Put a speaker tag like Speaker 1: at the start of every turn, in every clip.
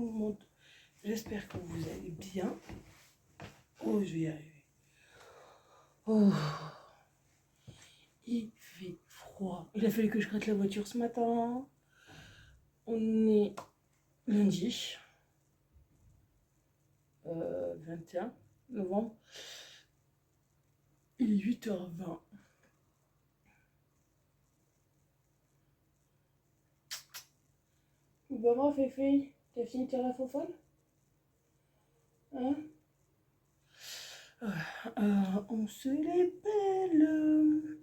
Speaker 1: tout le monde. J'espère que vous allez bien. Oh, je vais y arriver. Oh, il fait froid. Il a fallu que je gratte la voiture ce matin. On est lundi 21 novembre. Il est 8h20. Bah moi, Féfé, t'as fini tes rafles folles? Hein? On se les pèle.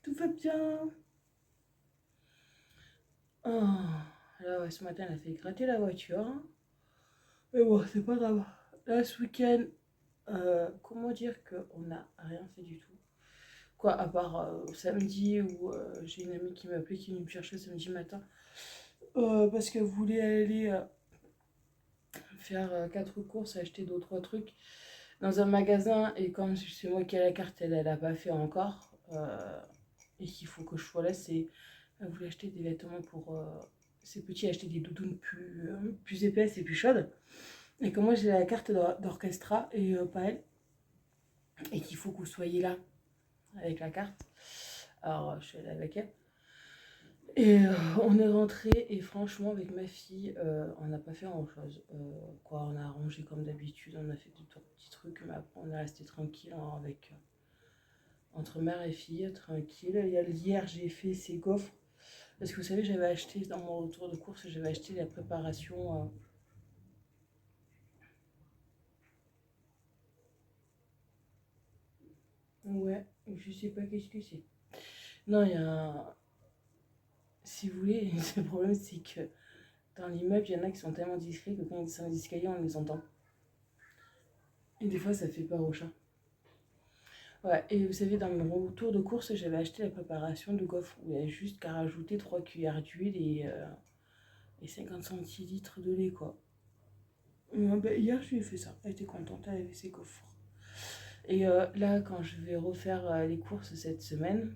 Speaker 1: Tout va bien. Là, ouais, ce matin, elle a fait gratter la voiture. Mais bon, c'est pas grave. Là, ce week-end, comment dire qu'on n'a rien fait du tout. Quoi, à part samedi où j'ai une amie qui m'a appelé, qui est venue me chercher samedi matin. Parce qu'elle voulait aller faire 4 courses, acheter 2 ou 3 trucs dans un magasin. Et comme c'est moi qui ai la carte, elle a pas fait encore. Et qu'il faut que je sois là, elle voulait acheter des vêtements pour ses petits, acheter des doudounes plus épaisses et plus chaudes. Et que moi j'ai la carte d'orchestra et pas elle. Et qu'il faut que vous soyez là avec la carte. Alors je suis allée avec elle. Et on est rentré et franchement avec ma fille, on n'a pas fait grand chose. On a rangé comme d'habitude, on a fait 2 petits trucs, mais après on est resté tranquille avec entre mère et fille, tranquille. Hier j'ai fait ces gaufres. Parce que vous savez, j'avais acheté dans mon retour de course, j'avais acheté la préparation. Ouais, je sais pas qu'est-ce que c'est. Non, il y a un. Si vous voulez, le problème c'est que dans l'immeuble, il y en a qui sont tellement discrets que quand ils descendent les escaliers, on les entend. Et des fois, ça fait peur au chat. Ouais, et vous savez, dans mon retour de course, j'avais acheté la préparation de gaufres où il y a juste qu'à rajouter 3 cuillères d'huile et 50 centilitres de lait, quoi. Hier, je lui ai fait ça. Elle était contente, elle avait ses gaufres. Et là, quand je vais refaire les courses cette semaine,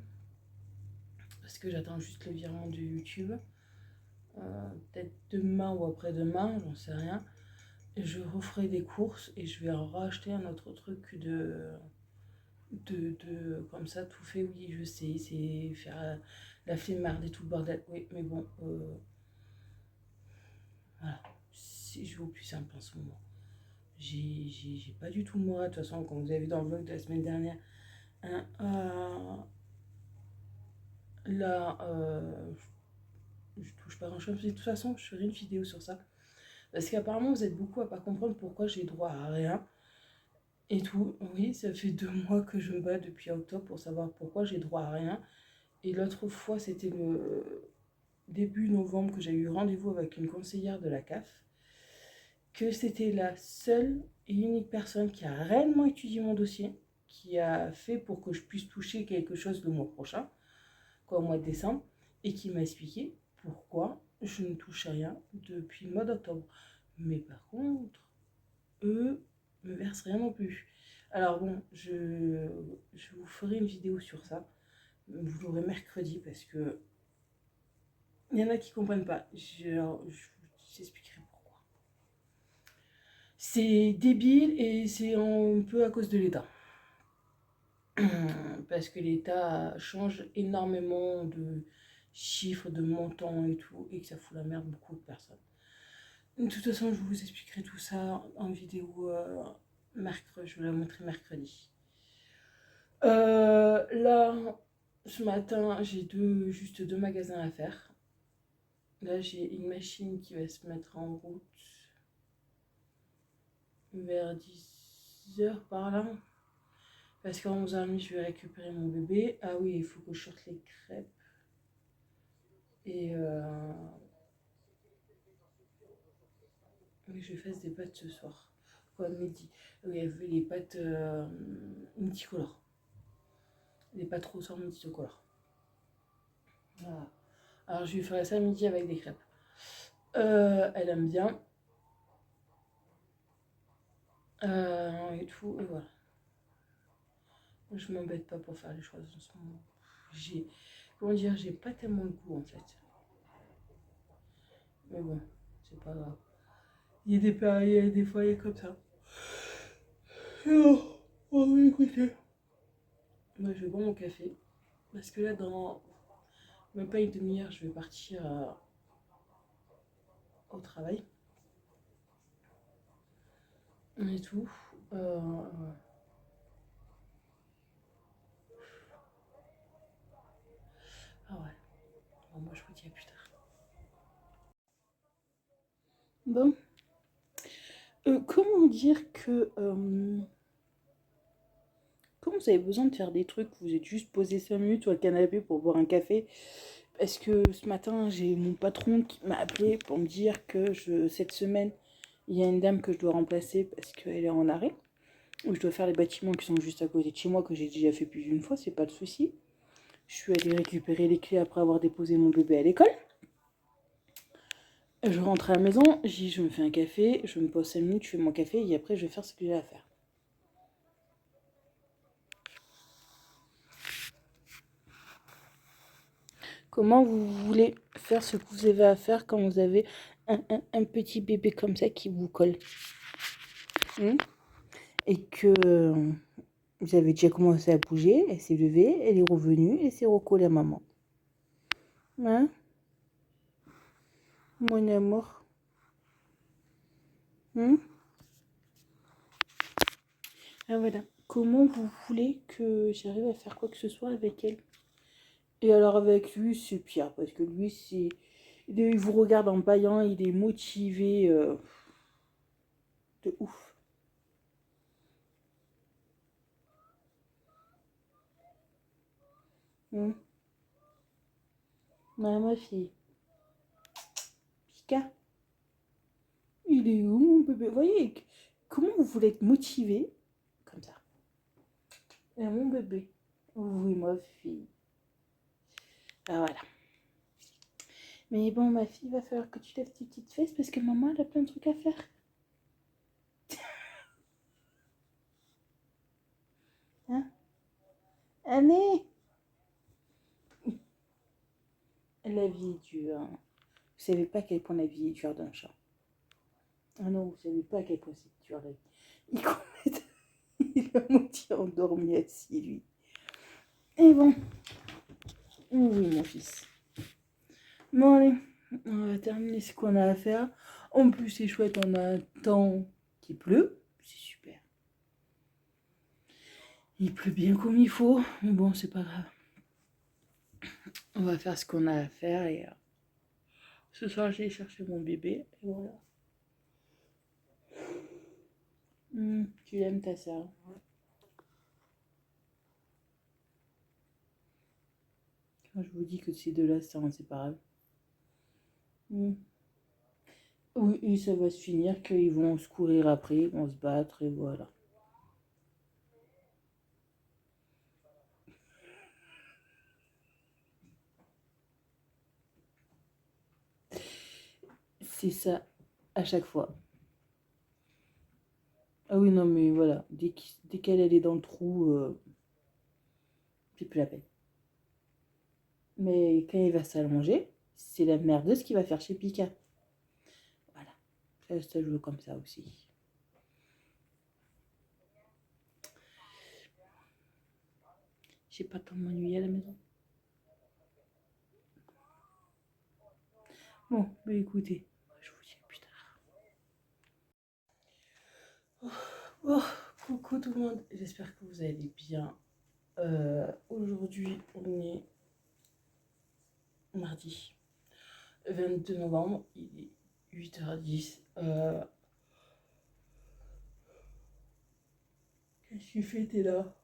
Speaker 1: parce que j'attends juste le virement de YouTube, peut-être demain ou après-demain, j'en sais rien, je referai des courses et je vais racheter un autre truc comme ça, tout fait, oui, je sais, c'est faire la flemmarde et tout le bordel, oui, mais bon, voilà, je vais au plus simple en ce moment. J'ai pas du tout le moral, de toute façon, comme vous avez vu dans le vlog de la semaine dernière, hein, là, je touche pas grand chose. De toute façon, je ferai une vidéo sur ça. Parce qu'apparemment, vous êtes beaucoup à pas comprendre pourquoi j'ai droit à rien. Et tout. Oui, ça fait 2 mois que je me bats depuis octobre pour savoir pourquoi j'ai droit à rien. Et l'autre fois, c'était le début novembre que j'ai eu rendez-vous avec une conseillère de la CAF. Que c'était la seule et unique personne qui a réellement étudié mon dossier, qui a fait pour que je puisse toucher quelque chose le mois prochain, quoi, au mois de décembre, et qui m'a expliqué pourquoi je ne touchais rien depuis le mois d'octobre. Mais par contre, eux me versent rien non plus. Alors bon, je vous ferai une vidéo sur ça. Vous l'aurez mercredi parce que il y en a qui comprennent pas. Je vous expliquerai pourquoi. C'est débile et c'est un peu à cause de l'État. Parce que l'État change énormément de chiffres, de montants et tout, et que ça fout la merde beaucoup de personnes. De toute façon, je vous expliquerai tout ça en vidéo mercredi. Je vais la montrer mercredi. Là, ce matin, j'ai juste 2 magasins à faire. Là, j'ai une machine qui va se mettre en route vers 10h par là. Parce qu'à 11h30, je vais récupérer mon bébé. Ah oui, il faut que je sorte les crêpes. Et oui, je fasse des pâtes ce soir. Quoi, midi. Oui, il y avait les pâtes multicolores. Les pâtes roses multicolores. Voilà. Alors, je lui ferai ça midi avec des crêpes. Elle aime bien. Et tout, et voilà. Je m'embête pas pour faire les choses en ce moment. J'ai pas tellement le goût en fait. Mais bon, c'est pas grave. Il y a des périodes, il y a des foyers comme ça. Alors, on va écouter. Moi, je vais boire mon café. Parce que là, dans même pas une demi-heure, je vais partir au travail. Et tout. Ah ouais. Bon, moi, je vous dis à plus tard. Bon. Comment dire que... Quand vous avez besoin de faire des trucs, vous êtes juste posé 5 minutes sur le canapé pour boire un café. Parce que ce matin, j'ai mon patron qui m'a appelé pour me dire que cette semaine, il y a une dame que je dois remplacer parce qu'elle est en arrêt. Où je dois faire les bâtiments qui sont juste à côté de chez moi, que j'ai déjà fait plus d'une fois, c'est pas de souci. Je suis allée récupérer les clés après avoir déposé mon bébé à l'école. Je rentre à la maison, je me fais un café, je me pose 5 minutes, je fais mon café et après je vais faire ce que j'ai à faire. Comment vous voulez faire ce que vous avez à faire quand vous avez un petit bébé comme ça qui vous colle et que vous avez déjà commencé à bouger, elle s'est levée, elle est revenue et s'est recollée à maman. Hein? Mon amour. Ah, voilà. Comment vous voulez que j'arrive à faire quoi que ce soit avec elle? Et alors avec lui, c'est pire, parce que lui, il vous regarde en baillant, il est motivé de ouf. Ouais, ma fille. Pika, il est où mon bébé? Vous voyez, comment vous voulez être motivé comme ça? Et mon bébé. Oui, ma fille. Ah voilà. Mais bon, ma fille, il va falloir que tu lèves tes petites fesses parce que maman, elle a plein de trucs à faire. Hein? Allez! La vie est dure. Hein. Vous savez pas à quel point la vie est dure d'un chat. Ah non, vous savez pas à quel point c'est dur la vie. Il a moitié endormi assis, lui. Et bon. Oui, mon fils. Bon, allez. On va terminer ce qu'on a à faire. En plus, c'est chouette, on a un temps qui pleut. C'est super. Il pleut bien comme il faut. Mais bon, c'est pas grave. On va faire ce qu'on a à faire et ce soir, j'ai cherché mon bébé. Et voilà. Tu l'aimes, ta soeur? Quand je vous dis que ces deux-là, c'est inséparable. Oui, et ça va se finir qu'ils vont se courir après, ils vont se battre et voilà. C'est ça à chaque fois. Ah oui, non, mais voilà, dès qu'elle est dans le trou, c'est plus la peine. Mais quand il va s'allonger, c'est la merdeuse qui va faire chez Pika. Voilà, ça joue comme ça aussi. J'ai pas le temps de m'ennuyer à la maison. Bon, bah écoutez, je vous dis à plus tard. Oh, coucou tout le monde, j'espère que vous allez bien. Aujourd'hui, on est mardi 22 novembre, il est 8h10. Qu'est-ce que tu fais, t'es là?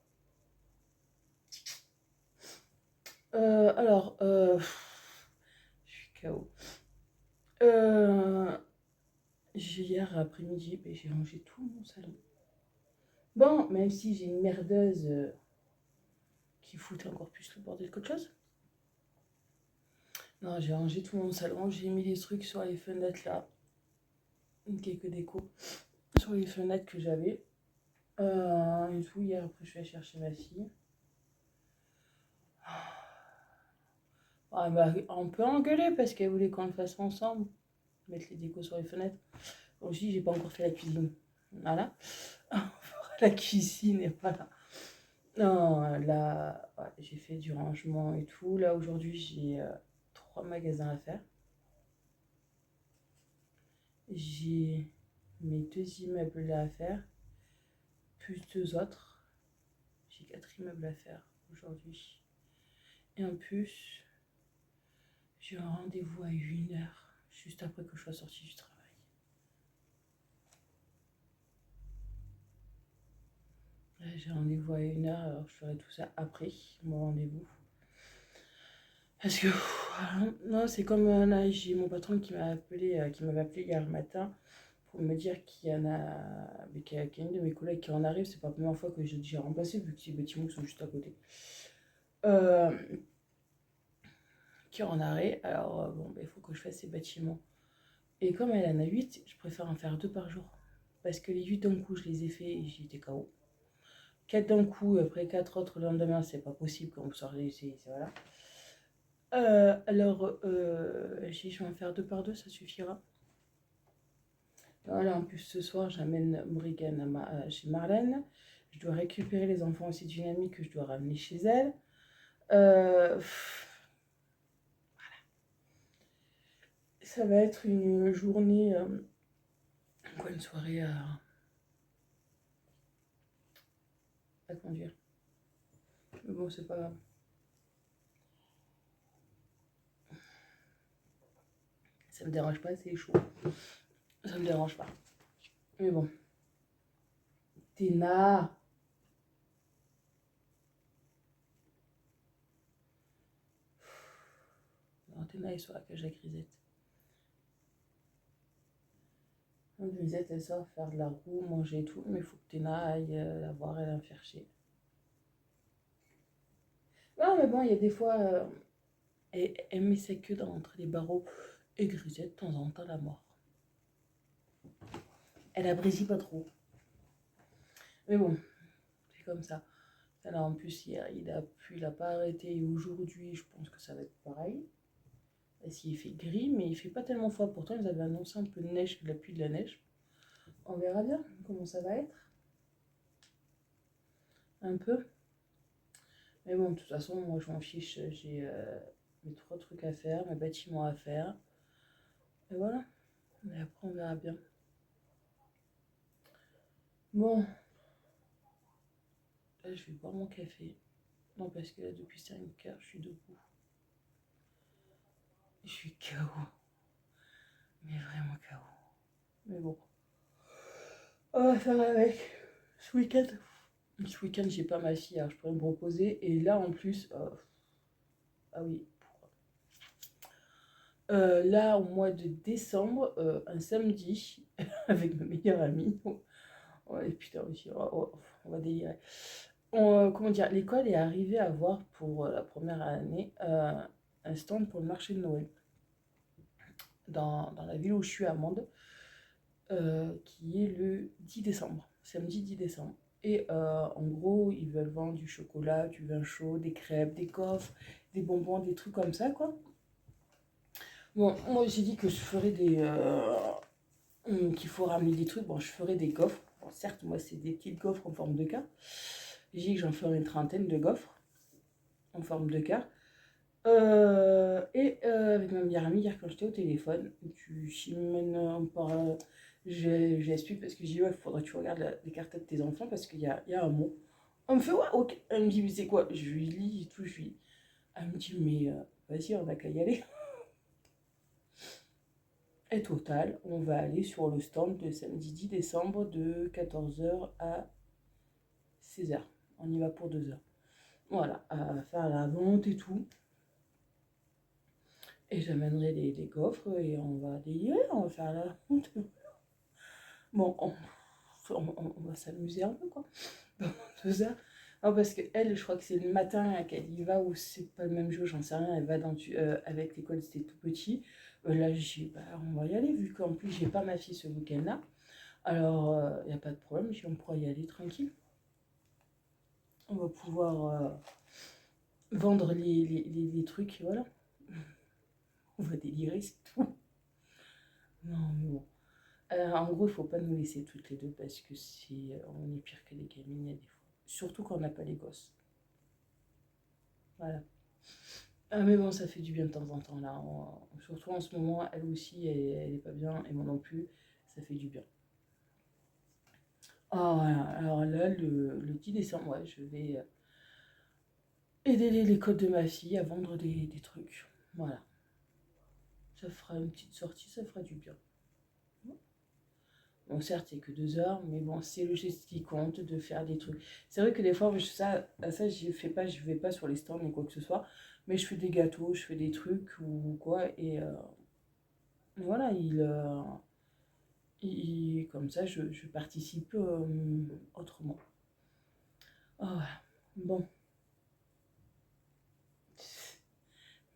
Speaker 1: Alors, je suis KO. Hier après-midi, ben, j'ai rangé tout mon salon. Bon, même si j'ai une merdeuse qui fout encore plus le bordel qu'autre chose. Non, j'ai rangé tout mon salon, j'ai mis des trucs sur les fenêtres là. Quelques décos sur les fenêtres que j'avais. Et tout, hier après je suis allée chercher ma fille. Ah, elle m'a un peu engueulée parce qu'elle voulait qu'on le fasse ensemble. Mettre les décos sur les fenêtres. Donc je dis, j'ai pas encore fait la cuisine. Voilà. La cuisine et voilà. Non, là, ouais, j'ai fait du rangement et tout. Là, aujourd'hui, j'ai 3 magasins à faire. J'ai mes 2 immeubles là à faire, plus 2 autres. J'ai 4 immeubles à faire aujourd'hui. Et en plus, j'ai un rendez-vous à 1 heure, juste après que je sois sortie du travail. Là, j'ai rendez-vous à 1 heure, alors je ferai tout ça après mon rendez-vous. Parce que, non, c'est comme là, j'ai mon patron qui m'avait appelé hier matin pour me dire qu'il y en a, qu'il y a une de mes collègues qui en arrive. C'est pas la première fois que j'ai remplacé, vu que ces bâtiments qui sont juste à côté. Euh, qui est en arrêt, alors bon, il faut que je fasse ces bâtiments. Et comme elle en a 8, je préfère en faire 2 par jour. Parce que les 8 d'un coup, je les ai fait et j'étais KO. 4 d'un coup, après 4 autres le lendemain, c'est pas possible quand on sort les. Voilà. Alors, je vais en faire 2 par 2, ça suffira. Voilà, en plus, ce soir, j'amène Morrigan chez Marlène. Je dois récupérer les enfants aussi d'une amie que je dois ramener chez elle. Ça va être une journée, une soirée à conduire. Mais bon, c'est pas grave. Ça me dérange pas, c'est chaud. Ça me dérange pas. Mais bon. Téna. Non, Téna, il sort à la cage à Grisette. Grisette, elle sort faire de la roue, manger et tout. Mais il faut que Téna aille la voir et la faire chier. Non, mais bon, il y a des fois, elle met sa queue entre les barreaux. Et Grisette, de temps en temps, la mort. Elle apprécie pas trop. Mais bon, c'est comme ça. Alors en plus, hier, il a pas arrêté. Et aujourd'hui, je pense que ça va être pareil. Parce qu'il fait gris, mais il fait pas tellement froid. Pourtant, ils avaient annoncé un peu de neige, de la pluie, de la neige. On verra bien comment ça va être. Un peu. Mais bon, de toute façon, moi, je m'en fiche. J'ai mes 3 trucs à faire, mes bâtiments à faire. Et voilà. Mais après, on verra bien. Bon. Là, je vais boire mon café. Non, parce que là, depuis 5 heures, je suis debout. Je suis KO. Mais vraiment KO. Mais bon. On va faire avec. Ce week-end. Ce week-end, j'ai pas ma fille, alors je pourrais me reposer. Et là, en plus. Ah oui. Là, au mois de décembre, un samedi, avec ma meilleure amie. Ouais, putain, aussi, on va délirer. Comment dire, l'école est arrivée à avoir pour la première année un stand pour le marché de Noël dans la ville où je suis à Mende, qui est le 10 décembre, samedi 10 décembre. Et en gros, ils veulent vendre du chocolat, du vin chaud, des crêpes, des coffres, des bonbons, des trucs comme ça, quoi. Bon, moi j'ai dit que je ferais qu'il faut ramener des trucs. Bon, je ferai des gaufres. Bon, certes, moi c'est des petites gaufres en forme de cœur. J'ai dit que j'en ferai une 30aine de gaufres en forme de cœur. Avec ma meilleure amie, hier quand j'étais au téléphone, tu Chimène par. J'explique parce que j'ai dit, ouais, il faudrait que tu regardes les cartes de tes enfants parce qu'il y a un mot. On me fait, ouais, ok. Elle me dit, mais c'est quoi? Je lui lis et tout, je lui. Elle me dit, mais vas-y, on n'a qu'à y aller. Et total, on va aller sur le stand le samedi 10 décembre de 14h à 16h. On y va pour 2 heures. Voilà, à faire la vente et tout. Et j'amènerai les gaufres et on va délirer, on va faire la vente. Bon, on va s'amuser un peu, quoi. Pendant 2 heures. Non, parce que elle, je crois que c'est le matin qu'elle y va ou c'est pas le même jour, j'en sais rien. Elle va avec l'école, c'était tout petit. Là, j'ai dit, bah, on va y aller, vu qu'en plus, j'ai pas ma fille ce week-end-là. Alors, il n'y a pas de problème, on pourra y aller tranquille. On va pouvoir vendre les trucs, et voilà. On va délirer, c'est tout. Non, mais bon. en gros, il faut pas nous laisser toutes les deux parce que on est pire que les gamines, il y a des fois. Surtout quand on n'a pas les gosses. Voilà. Ah mais bon, ça fait du bien de temps en temps là. Surtout en ce moment, elle aussi, elle est pas bien et moi non plus. Ça fait du bien. Ah voilà. Alors là, le 10 décembre, ouais, je vais aider l'école de ma fille à vendre des trucs. Voilà. Ça fera une petite sortie, ça fera du bien. Bon, certes, c'est que 2 heures, mais bon, c'est le geste qui compte de faire des trucs. C'est vrai que des fois, ça, je vais pas sur les stands ou quoi que ce soit, mais je fais des gâteaux, je fais des trucs ou quoi, et voilà, comme ça, je participe autrement. Oh, voilà. Bon,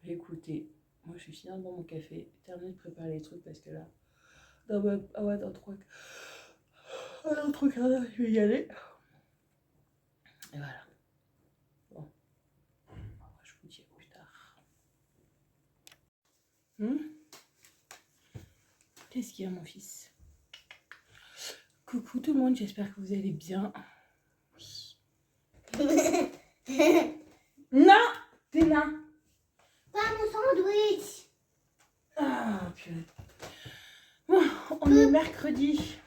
Speaker 1: écoutez, moi je suis finie dans mon café, terminé de préparer les trucs parce que là, dans 3 quarts d'heure, je vais y aller. Et voilà. Bon, je vous dis à plus tard. Qu'est-ce qu'il y a, mon fils? Coucou tout le monde, j'espère que vous allez bien. Oui. Non, Téna.
Speaker 2: Pas mon sandwich.
Speaker 1: Ah, purée. Bon, on est mercredi.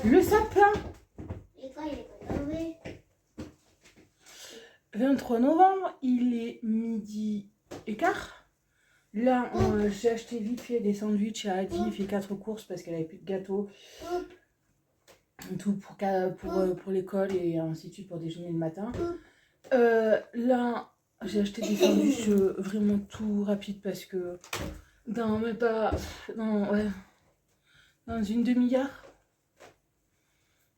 Speaker 1: Le sapin.
Speaker 2: Et toi, il est pas levé.
Speaker 1: 23 novembre, il est 12h15. Là, j'ai acheté vite fait des sandwichs à Adi, il fait 4 courses parce qu'elle avait plus de gâteau. Tout pour l'école et ainsi de suite pour déjeuner le matin. Là, j'ai acheté des sandwichs vraiment tout rapide parce que dans même pas. Dans une demi-heure.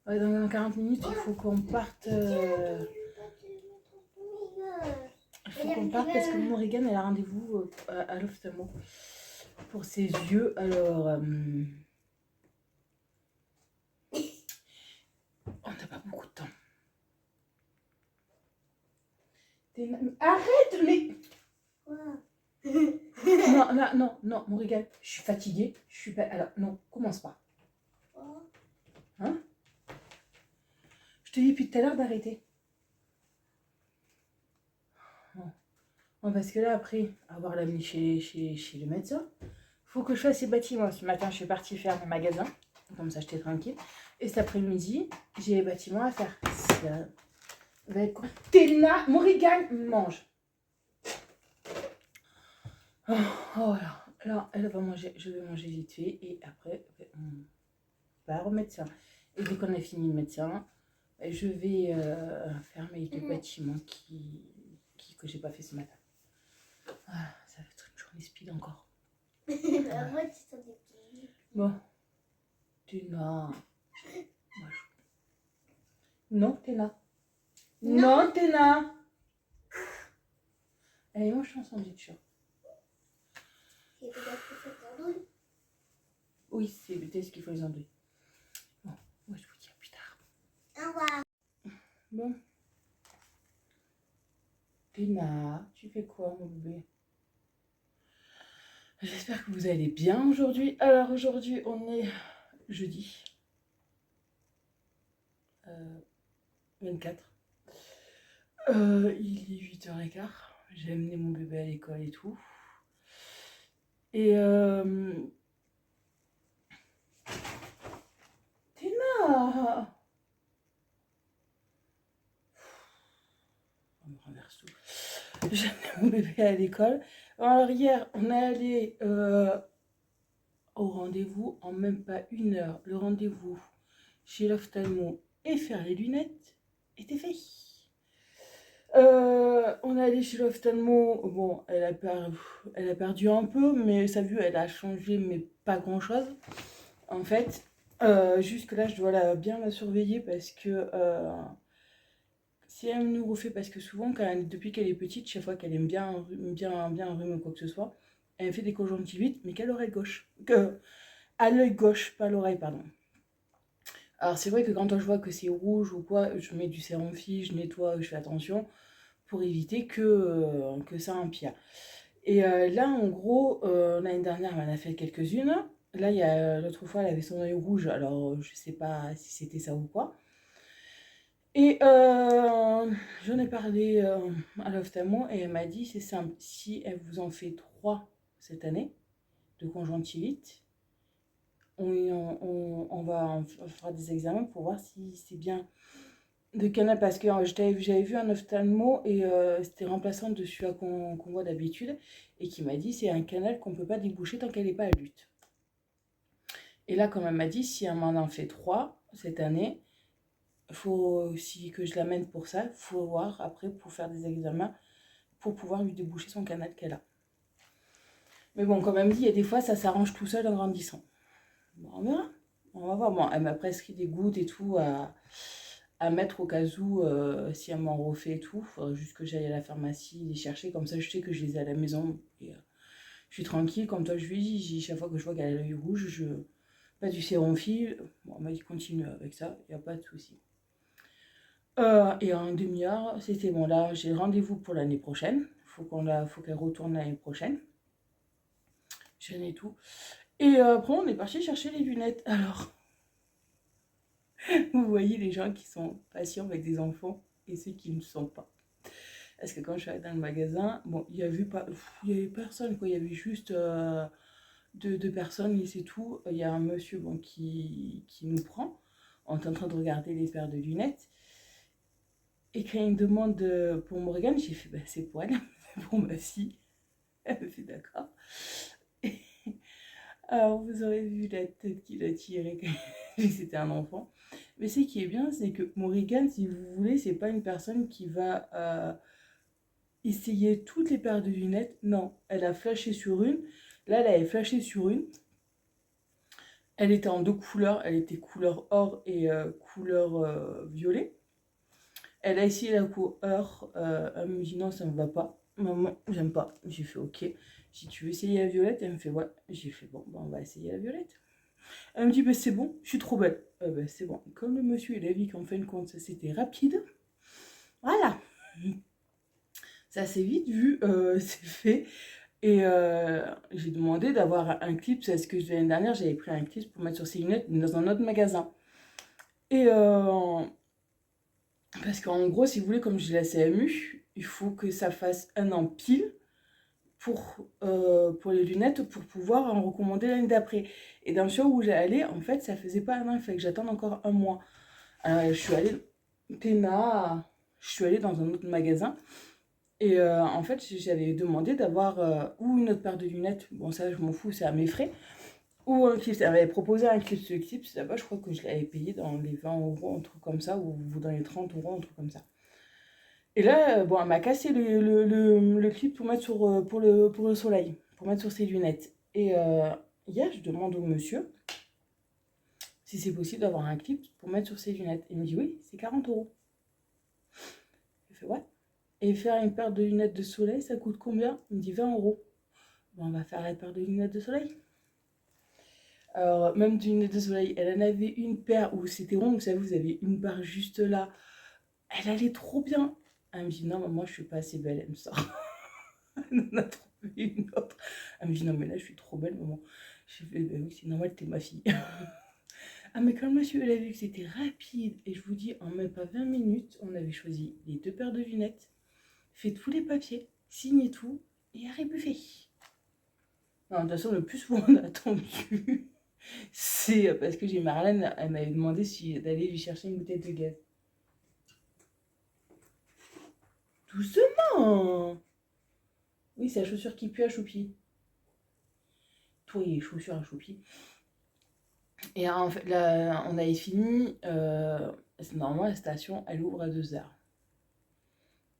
Speaker 1: Ouais, dans 40 minutes, il faut qu'on parte. Il faut qu'on parte parce que Morrigan elle a rendez-vous à l'ophtalmo pour ses yeux. Alors, on n'a pas beaucoup de temps. Arrête, mais. Non, là, non, Morrigan, je suis fatiguée. Je suis pas. Alors, non, commence pas. Hein? Je te dis depuis tout à l'heure d'arrêter. Bon, parce que là, après avoir l'amené chez le médecin, faut que je fasse les bâtiments. Ce matin, je suis partie faire mon magasin. Comme ça, j'étais tranquille. Et cet après-midi, j'ai les bâtiments à faire. Ça va être quoi? Téna, Morrigan, mange. Oh, voilà. Là, elle va manger. Je vais manger vite fait. Et après, on va au médecin. Et dès qu'on a fini le médecin, je vais faire mes deux bâtiments que j'ai pas fait ce matin. Ah, ça va être une journée speed encore. Bon. Téna. Non, Téna. Non, Téna. Allez, moi je suis en sandwich.
Speaker 2: C'est peut-être que c'est andouille.
Speaker 1: Oui, c'est peut-être ce qu'il faut les andouilles. Bon, moi je vous dis à plus tard.
Speaker 2: Au revoir.
Speaker 1: Bon. Téna, tu fais quoi, mon bébé? J'espère que vous allez bien aujourd'hui. Alors aujourd'hui, on est jeudi 24. Il est 8h15. J'ai amené mon bébé à l'école et tout. Et Téna, on me renverse tout. J'ai amené mon bébé à l'école. Alors hier, on est allé au rendez-vous en même pas 1 heure. Le rendez-vous chez l'ophtalmo et faire les lunettes était fait. On est allé chez l'ophtalmo. Bon, elle a perdu un peu, mais sa vue, elle a changé, mais pas grand-chose. En fait, jusque là, je dois bien la surveiller parce que si elle nous refait, parce que souvent, depuis qu'elle est petite, chaque fois qu'elle aime bien un rhume ou quoi que ce soit, elle fait des conjonctivites, mais qu'à l'oreille gauche. À l'œil gauche, pas à l'oreille, pardon. Alors c'est vrai que quand je vois que c'est rouge ou quoi, je mets du sérum fille, je nettoie, je fais attention pour éviter que ça empire. Et là, en gros, l'année dernière, elle en a fait quelques-unes. Là, il y a l'autre fois, elle avait son œil rouge, alors je sais pas si c'était ça ou quoi. Et j'en ai parlé à l'ophtalmo et elle m'a dit c'est simple, si elle vous en fait 3 cette année de conjonctivite, on va on fera des examens pour voir si c'est bien de canal parce que j'avais vu un ophtalmo et c'était remplaçant de celui qu'on voit d'habitude et qui m'a dit c'est un canal qu'on ne peut pas déboucher tant qu'elle n'est pas adulte. Et là, comme elle m'a dit, si elle m'en en fait 3 cette année, il faut aussi que je l'amène pour ça, il faut voir après pour faire des examens pour pouvoir lui déboucher son canal qu'elle a. Mais bon, comme elle me dit, il y a des fois ça s'arrange tout seul en grandissant. Bon, on verra. On va voir. Bon, elle m'a prescrit des gouttes et tout à mettre au cas où si elle m'en refait et tout. Il faudrait juste que j'aille à la pharmacie les chercher. Comme ça, je sais que je les ai à la maison. Et, je suis tranquille. Comme toi, je lui dis, chaque fois que je vois qu'elle a l'œil rouge, je pas du sérum fille. Bon, elle m'a dit continue avec ça, il n'y a pas de souci. Et en une demi-heure, c'était bon. Là, j'ai rendez-vous pour l'année prochaine. Faut qu'elle retourne l'année prochaine. Chaîne et tout. Et après, on est parti chercher les lunettes. Alors, vous voyez les gens qui sont patients avec des enfants et ceux qui ne le sont pas. Parce que quand je suis allée dans le magasin, bon, il y avait personne, quoi. Il y avait juste deux personnes et c'est tout. Il y a un monsieur bon, qui nous prend. On est en train de regarder les paires de lunettes. Et quand il me demande pour Morgane, j'ai fait, bah, c'est pour elle, pour ma fille. Elle me fait d'accord. Alors, vous aurez vu la tête qu'il a tirée quand c'était un enfant. Mais ce qui est bien, c'est que Morgane, si vous voulez, c'est pas une personne qui va essayer toutes les paires de lunettes. Non, elle a flashé sur une. Là, elle avait flashé sur une. Elle était en 2 couleurs. Elle était couleur or et couleur violet. Elle a essayé la couleur. Elle me dit non, ça me va pas. Maman, j'aime pas. J'ai fait ok. Si tu veux essayer la violette, elle me fait ouais. J'ai fait bon, on va essayer la violette. Elle me dit bah, c'est bon, je suis trop belle. Bah, c'est bon. Comme le monsieur il a vu qu'en fin de compte, ça c'était rapide. Voilà. Ça s'est vite vu, c'est fait. Et j'ai demandé d'avoir un clip, parce que l'année dernière, j'avais pris un clip pour mettre sur ses lunettes dans un autre magasin. Et parce qu'en gros, si vous voulez, comme j'ai la CMU, il faut que ça fasse 1 an pile pour les lunettes pour pouvoir en recommander l'année d'après. Et dans le show où j'ai allé, en fait, ça faisait pas 1 an, il fallait que j'attende encore 1 mois. Alors, je suis allée, je suis allée dans un autre magasin. Et en fait, j'avais demandé d'avoir ou une autre paire de lunettes, bon ça je m'en fous, c'est à mes frais, ou un clip. Elle m'avait proposé un clip, ce clip, là-bas je crois que je l'avais payé dans les 20 euros, un truc comme ça, ou dans les 30 euros, un truc comme ça. Et là, bon, elle m'a cassé le clip pour mettre pour le soleil, pour mettre sur ses lunettes. Et hier, je demande au monsieur si c'est possible d'avoir un clip pour mettre sur ses lunettes. Il me dit oui, c'est 40 euros. Je fais ouais. Et faire une paire de lunettes de soleil, ça coûte combien? Il me dit 20 euros. Bon, on va faire la paire de lunettes de soleil. Alors, même de lunettes de soleil, elle en avait une paire où c'était rond, vous savez, vous avez une barre juste là. Elle allait trop bien. Elle me dit non, maman, je suis pas assez belle, elle me sort. Elle en a trouvé une autre. Elle me dit non, mais là, je suis trop belle, maman. Je fais bah oui, c'est normal, t'es ma fille. Ah, mais quand le monsieur il a vu que c'était rapide, et je vous dis, en même pas 20 minutes, on avait choisi les 2 paires de lunettes, fait tous les papiers, signé tout, et a rebuffé. Non, de toute façon, le plus où on a attendu, c'est parce que j'ai Marlène, elle m'avait demandé d'aller lui chercher une bouteille de gaz. Doucement! Oui, c'est la chaussure qui pue à choupi. Toi, il est chaussure à choupi. Et en fait, là, on avait fini. Normalement, la station, elle ouvre à 2h.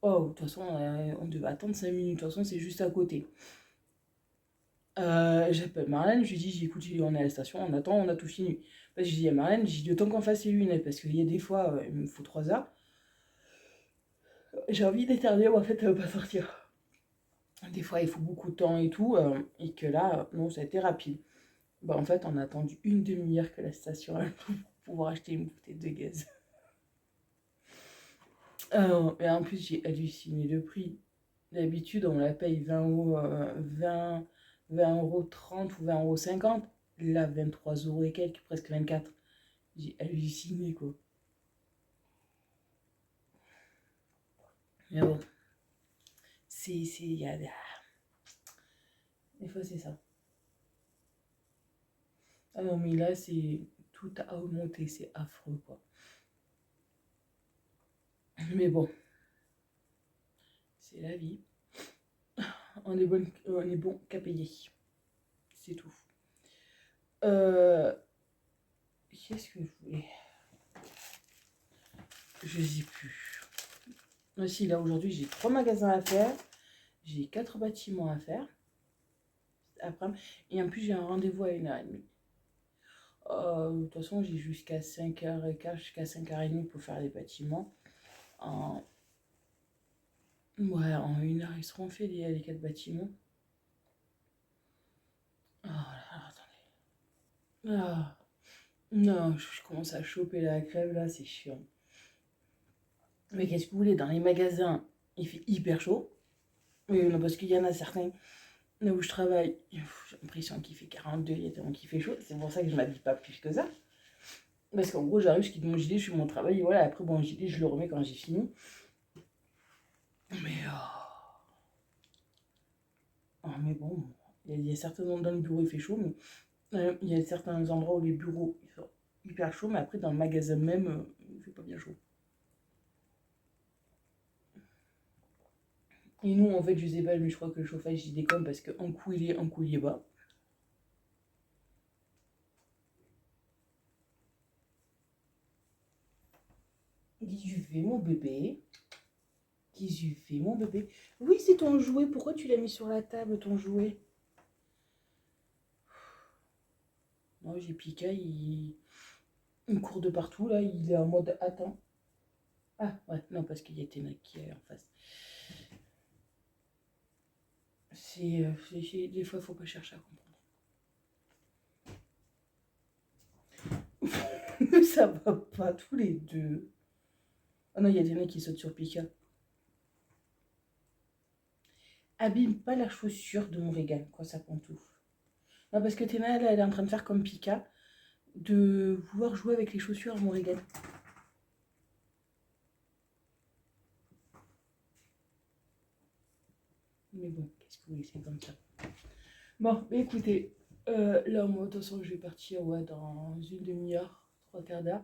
Speaker 1: Oh, de toute façon, on devait attendre 5 minutes. De toute façon, c'est juste à côté. J'appelle Marlène, je lui dis, écoute, on est à la station, on attend, on a tout fini. Parce que je dis à Marlène, j'ai dit, le temps qu'on fasse les lunettes, parce qu'il y a des fois, il me faut 3 heures. J'ai envie d'éternuer, mais en fait, ça veut pas sortir. Des fois, il faut beaucoup de temps et tout, et que là, non, ça a été rapide. Bah, en fait, on a attendu une demi-heure que la station elle, pour pouvoir acheter une bouteille de gaz. Et en plus, j'ai halluciné le prix. D'habitude, on la paye 20 euros, 20 euros 30 ou 20 euros 50. là, 23 euros et quelques, presque 24. J'ai halluciné, quoi. Mais bon, il y a des fois, c'est ça. Ah non, mais là, c'est tout a augmenté, c'est affreux, quoi. Mais bon, c'est la vie. On est bon qu'à payer. C'est tout. Qu'est-ce que je voulais? Je sais plus. Ah, si, là, aujourd'hui, j'ai 3 magasins à faire. J'ai 4 bâtiments à faire. Après, et en plus, j'ai un rendez-vous à 1h30. De toute façon, j'ai jusqu'à 5h15, jusqu'à 5h30 pour faire les bâtiments. Ouais, en 1 heure, ils seront faits, les 4 bâtiments. Oh là, attendez. Ah, non, je commence à choper la crève, là, c'est chiant. Mais qu'est-ce que vous voulez, dans les magasins, il fait hyper chaud. Oui, non, parce qu'il y en a certains, là où je travaille, j'ai l'impression qu'il fait 42, il y a tellement qu'il fait chaud. C'est pour ça que je m'habille pas plus que ça. Parce qu'en gros, j'arrive, je quitte mon gilet, je fais mon travail, et voilà. Après, bon, gilet, je le remets quand j'ai fini. Mais, mais bon, il y a certains endroits dans le bureau, il fait chaud, mais il y a certains endroits où les bureaux, ils sont hyper chauds, mais après, dans le magasin même, il fait pas bien chaud. Et nous, en fait, je sais pas, mais je crois que le chauffage, il déconne parce qu'un coup, il est, un coup, il est bas. Qu'est-ce que tu fais, mon bébé? Qu'est-ce que tu fais, mon bébé? Oui, c'est ton jouet. Pourquoi tu l'as mis sur la table, ton jouet? Non, j'ai Pika, il court de partout, là. Il est en mode attends. Ah, ouais, non, parce qu'il y a Téna qui est en face. Des fois, faut pas chercher à comprendre. Ça va pas, tous les deux. Ah non, il y a des mecs qui sautent sur Pika. Abîme pas la chaussure de mon régal, quoi, ça pantoufle. Non, parce que Téna, elle est en train de faire comme Pika, de vouloir jouer avec les chaussures à mon régal. Mais bon, qu'est-ce que vous voulez, c'est comme ça. Bon, écoutez, là, moi, de toute façon, je vais partir dans une demi-heure, 3 quarts d'heure,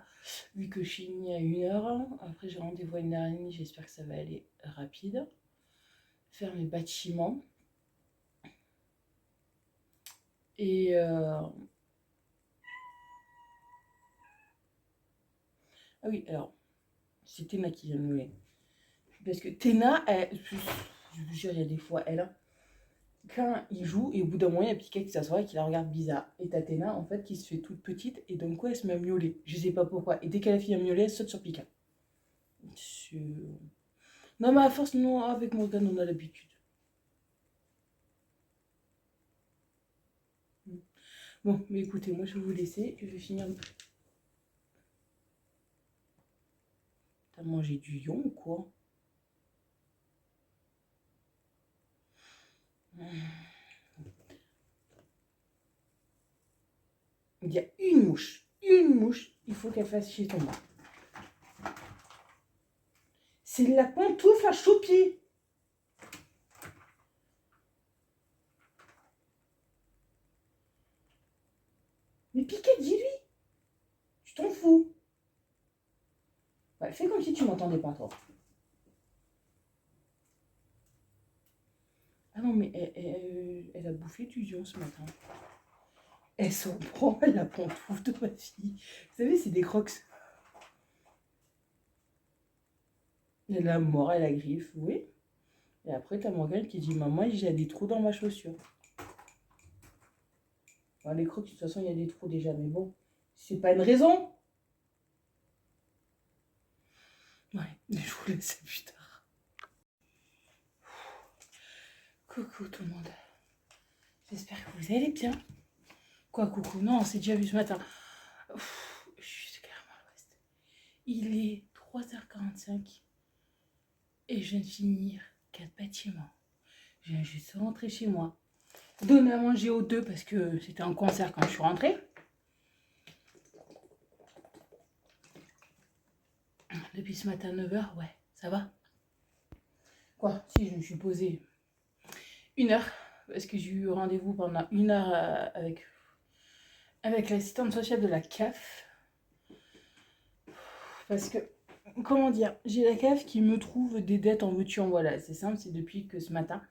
Speaker 1: vu que je finis à 1h. Après, j'ai rendez-vous à 1h30, j'espère que ça va aller rapide. Faire mes bâtiments. Et ah oui, alors, c'est Théna qui vient de me lever. Parce que Théna, je vous jure, il y a des fois, quand il joue, et au bout d'un moment, il y a Pika qui s'assoit et qui la regarde bizarre. Et t'as Théna, en fait, qui se fait toute petite, et d'un coup, elle se met à miauler. Je sais pas pourquoi. Et dès qu'elle a fini à miauler, elle saute sur Pika. Non, mais à force, non, avec Morgane, on a l'habitude. Bon, mais écoutez, moi, je vais vous laisser. Je vais finir. T'as mangé du lion ou quoi? Il y a une mouche. Une mouche, il faut qu'elle fasse chier ton bas. C'est la pantoufle à choupi. Mais Piquet, dis-lui. Tu t'en fous. Ouais, fais comme si tu m'entendais pas, toi. Ah non, mais elle a bouffé du lion ce matin. Elle s'en prend à la pantoufle de ma fille. Vous savez, c'est des crocs. Elle a mort à la griffe, oui. Et après, t'as Morgane qui dit maman, j'ai des trous dans ma chaussure. Bon, les crocs, de toute façon, il y a des trous déjà, mais bon, c'est pas une raison. Ouais, je vous laisse plus tard. Coucou tout le monde. J'espère que vous allez bien. Quoi, coucou? Non, on s'est déjà vu ce matin. Je suis carrément à l'ouest. Il est 3h45 et je viens de finir 4 bâtiments. Je viens juste rentrer chez moi. donné à manger aux deux parce que c'était un concert quand je suis rentrée. Depuis ce matin 9h, ouais, ça va. Quoi, si je me suis posée 1 heure, parce que j'ai eu rendez-vous pendant 1 heure avec l'assistante sociale de la CAF. Parce que, comment dire, j'ai la CAF qui me trouve des dettes en veux-tu en voilà. C'est simple, c'est depuis que ce matin.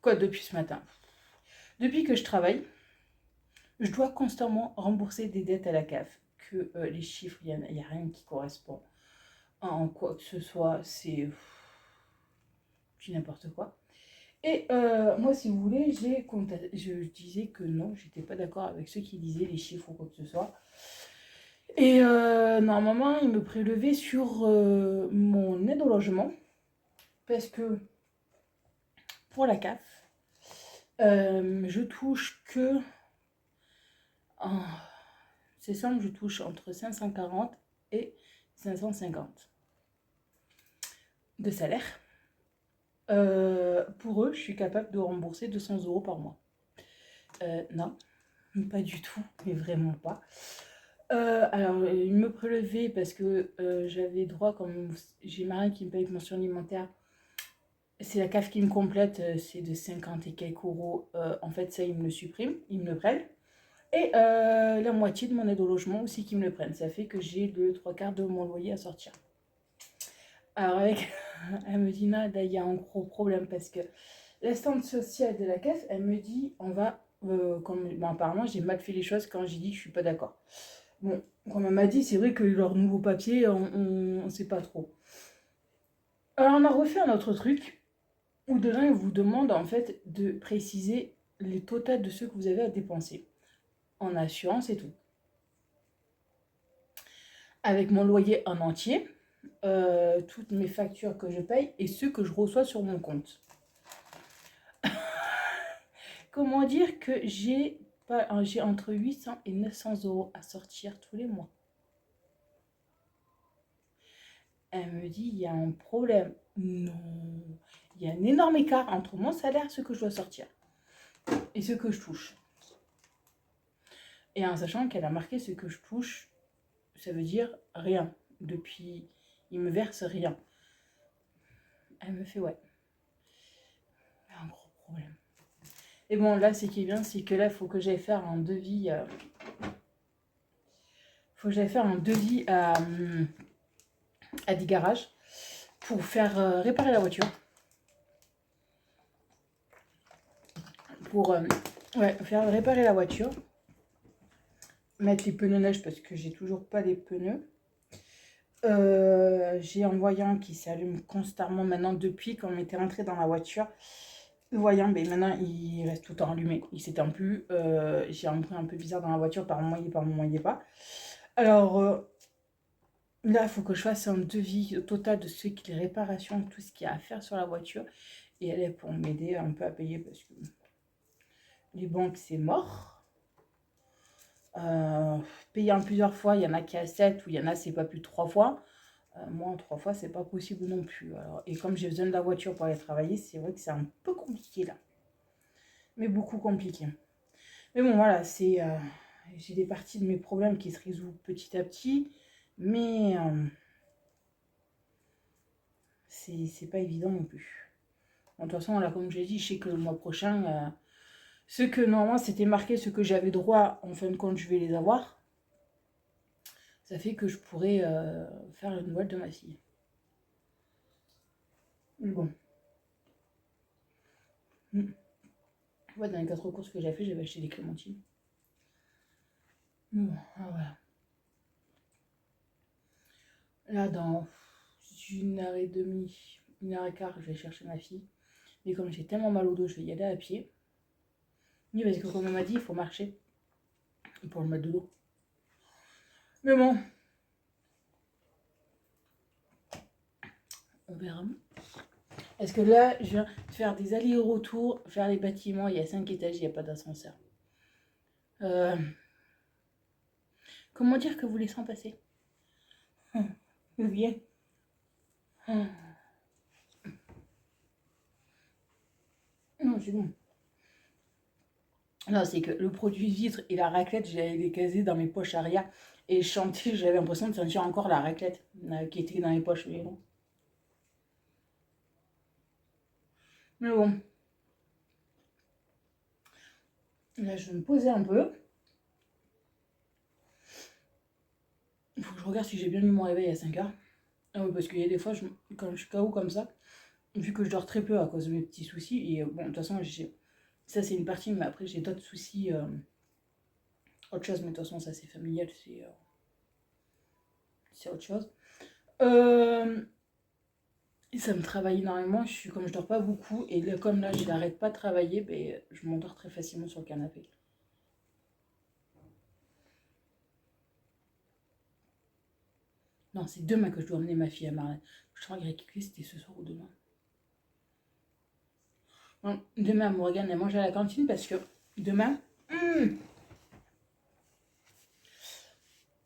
Speaker 1: Quoi, depuis ce matin? Depuis que je travaille, je dois constamment rembourser des dettes à la CAF. Que les chiffres, il n'y a rien qui correspond en quoi que ce soit. C'est n'importe quoi. Et moi, si vous voulez, je disais que non, j'étais pas d'accord avec ceux qui disaient les chiffres ou quoi que ce soit. Et normalement, ils me prélevaient sur mon aide au logement. Parce que pour la CAF, je touche que... c'est simple, je touche entre 540 et 550 de salaire. Pour eux, je suis capable de rembourser 200 € par mois. Non, pas du tout, mais vraiment pas. Alors, ils me prélevaient parce que j'avais droit, comme j'ai ma reine qui me paye une mention alimentaire, c'est la CAF qui me complète, c'est de 50 et quelques euros. En fait, ça, ils me le suppriment, ils me le prennent. Et la moitié de mon aide au logement aussi qu'ils me le prennent. Ça fait que j'ai le 3/4 de mon loyer à sortir. Alors, avec, elle me dit, Nada, il y a un gros problème parce que l'assistante sociale de la CAF, elle me dit, on va. Apparemment, j'ai mal fait les choses quand j'ai dit que je suis pas d'accord. Bon, comme elle m'a dit, c'est vrai que leur nouveau papier, on sait pas trop. Alors, on a refait un autre truc où dedans, ils vous demandent en fait de préciser les totaux de ce que vous avez à dépenser en assurance et tout. Avec mon loyer en entier, toutes mes factures que je paye et ceux que je reçois sur mon compte. Comment dire que j'ai entre 800 et 900 € à sortir tous les mois. Elle me dit, il y a un problème. Non, il y a un énorme écart entre mon salaire, ce que je dois sortir, et ce que je touche. Et en sachant qu'elle a marqué ce que je touche, ça veut dire rien. Depuis, il me verse rien. Elle me fait, ouais, il y a un gros problème. Et bon, là, ce qui est bien, c'est que là, il faut que j'aille faire un devis. Faut que j'aille faire un devis à des garages pour faire réparer la voiture. Pour faire réparer la voiture. Mettre les pneus neige parce que j'ai toujours pas les pneus. J'ai un voyant qui s'allume constamment maintenant depuis qu'on était rentré dans la voiture. Le voyant, mais maintenant il reste tout le temps allumé, il s'éteint plus. J'ai un bruit un peu bizarre dans la voiture, par moment il est pas. Alors là, il faut que je fasse un devis total de ce qui est les réparations, tout ce qu'il y a à faire sur la voiture. Et elle est pour m'aider un peu à payer parce que les banques c'est mort. Payer en plusieurs fois, il y en a qui acceptent ou il y en a c'est pas plus de 3 fois. Moi en 3 fois c'est pas possible non plus. Alors, et comme j'ai besoin de la voiture pour aller travailler, c'est vrai que c'est un peu compliqué là. Mais beaucoup compliqué. Mais bon voilà, j'ai des parties de mes problèmes qui se résolvent petit à petit. Mais c'est pas évident non plus. Bon, de toute façon là comme j'ai dit, je sais que le mois prochain, ce que normalement c'était marqué, ce que j'avais droit, en fin de compte je vais les avoir. Ça fait que je pourrais faire le Noël de ma fille. Mais bon. Ouais, dans les 4 courses que j'ai fait, j'avais acheté des clémentines. Bon, voilà. Là, dans 1h30, 1h15, je vais chercher ma fille. Mais comme j'ai tellement mal au dos, je vais y aller à pied. Oui, parce que comme elle m'a dit, il faut marcher pour le mettre de l'eau. Mais bon. On verra. Est-ce que là, je viens de faire des allers-retours, faire les bâtiments, il y a 5 étages, il n'y a pas d'ascenseur. Comment dire que vous les sentez passer? Bien. Non, c'est bon. Non, c'est que le produit vitre et la raclette, j'avais les casés dans mes poches arrière. Et je chantais, j'avais l'impression de sentir encore la raclette qui était dans les poches. Mais bon. Mais bon. Là, je vais me poser un peu. Il faut que je regarde si j'ai bien mis mon réveil à 5h. Ah oui, parce qu'il y a des fois, quand je suis KO comme ça, vu que je dors très peu à cause de mes petits soucis, et bon, de toute façon, ça c'est une partie, mais après j'ai d'autres soucis, autre chose, mais de toute façon, ça c'est familial, c'est autre chose. Et ça me travaille énormément, comme je dors pas beaucoup, et là, comme là, je n'arrête pas de travailler, ben, je m'endors très facilement sur le canapé. Non, c'est demain que je dois emmener ma fille à Marlène. Je crois que c'était ce soir ou demain. Bon, demain, Morgane, elle mange à la cantine parce que demain,